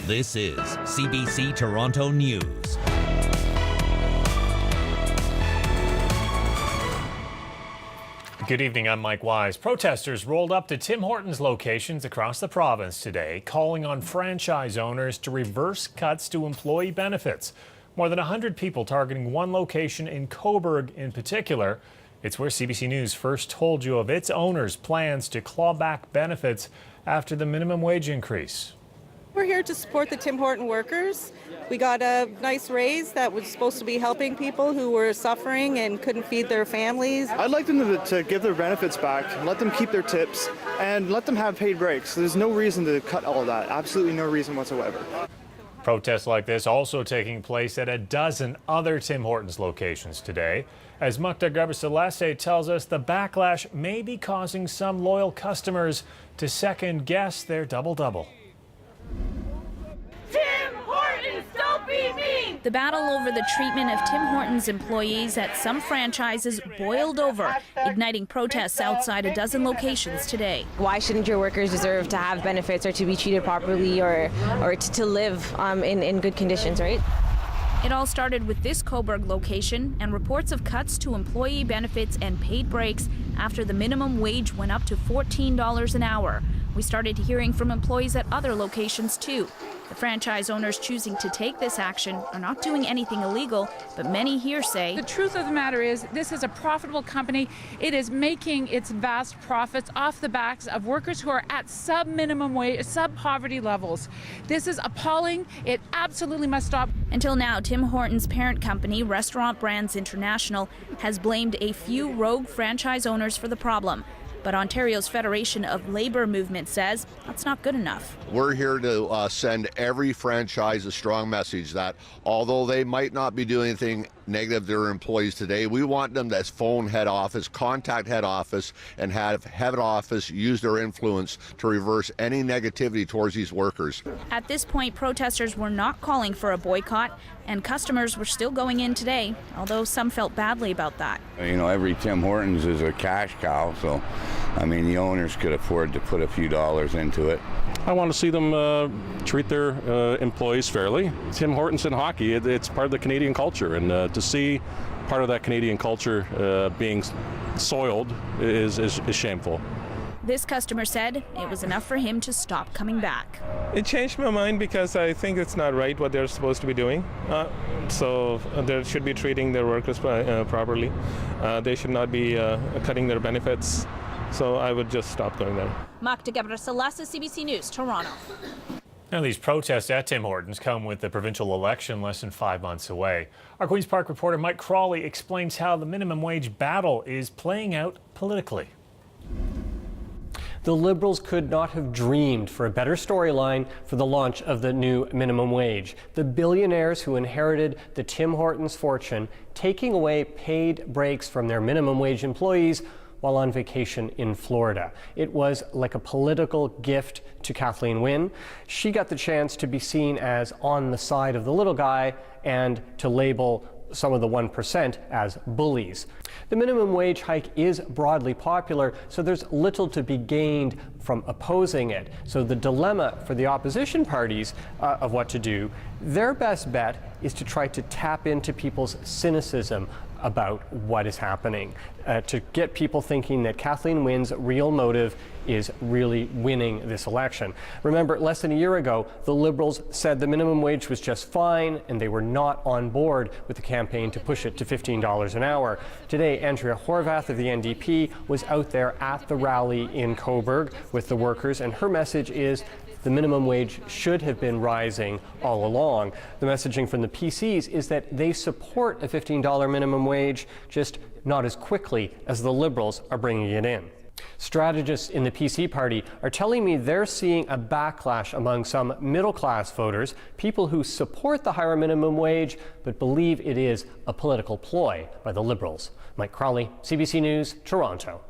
This is CBC Toronto News. Good evening, I'm Mike Wise. Protesters rolled up to Tim Hortons locations across the province today, calling on franchise owners to reverse cuts to employee benefits. More than 100 people targeting one location in Cobourg in particular. It's where CBC News first told you of its owners' plans to claw back benefits after the minimum wage increase. We're here to support the Tim Horton workers. We got a nice raise that was supposed to be helping people who were suffering and couldn't feed their families. I'd like them to give their benefits back, let them keep their tips, and let them have paid breaks. There's no reason to cut all of that, absolutely no reason whatsoever. Protests like this also taking place at a dozen other Tim Hortons locations today. As Mukta Celeste tells us, the backlash may be causing some loyal customers to second guess their double-double. Tim Hortons, don't be mean! The battle over the treatment of Tim Hortons employees at some franchises boiled over, igniting protests outside a dozen locations today. Why shouldn't your workers deserve to have benefits or to be treated properly or to live in good conditions, right? It all started with this Cobourg location and reports of cuts to employee benefits and paid breaks after the minimum wage went up to $14 an hour. We started hearing from employees at other locations too. The franchise owners choosing to take this action are not doing anything illegal, but many here say the truth of the matter is this is a profitable company. It is making its vast profits off the backs of workers who are at sub-minimum wage, sub-poverty levels. This is appalling. It absolutely must stop. Until now, Tim Hortons' parent company, Restaurant Brands International, has blamed a few rogue franchise owners for the problem. But Ontario's Federation of Labour Movement says that's not good enough. We're here to send every franchise a strong message that although they might not be doing anything negative to their employees today, we want them to phone head office, contact head office, and have head office use their influence to reverse any negativity towards these workers. At this point, protesters were not calling for a boycott, and customers were still going in today, although some felt badly about that. You know, every Tim Hortons is a cash cow, so I mean, the owners could afford to put a few dollars into it. I want to see them treat their employees fairly. Tim Hortons in hockey, it's part of the Canadian culture, and to see part of that Canadian culture being soiled is shameful. This customer said it was enough for him to stop coming back. It changed my mind because I think it's not right what they're supposed to be doing. So they should be treating their workers properly. They should not be cutting their benefits. So I would just stop going there. Mukta Celeste, CBC News, Toronto. Now, these protests at Tim Hortons come with the provincial election less than 5 months away. Our Queen's Park reporter Mike Crawley explains how the minimum wage battle is playing out politically. The Liberals could not have dreamed for a better storyline for the launch of the new minimum wage. The billionaires who inherited the Tim Hortons fortune taking away paid breaks from their minimum wage employees while on vacation in Florida. It was like a political gift to Kathleen Wynne. She got the chance to be seen as on the side of the little guy and to label some of the 1% as bullies. The minimum wage hike is broadly popular, so there's little to be gained from opposing it. So the dilemma for the opposition parties of what to do, their best bet is to try to tap into people's cynicism about what is happening, to get people thinking that Kathleen Wynne's real motive is really winning this election. Remember, less than a year ago, the Liberals said the minimum wage was just fine and they were not on board with the campaign to push it to $15 an hour. Today, Andrea Horwath of the NDP was out there at the rally in Cobourg with the workers, and her message is the minimum wage should have been rising all along. The messaging from the PCs is that they support a $15 minimum wage, just not as quickly as the Liberals are bringing it in. Strategists in the PC party are telling me they're seeing a backlash among some middle-class voters, people who support the higher minimum wage but believe it is a political ploy by the Liberals. Mike Crawley, CBC News, Toronto.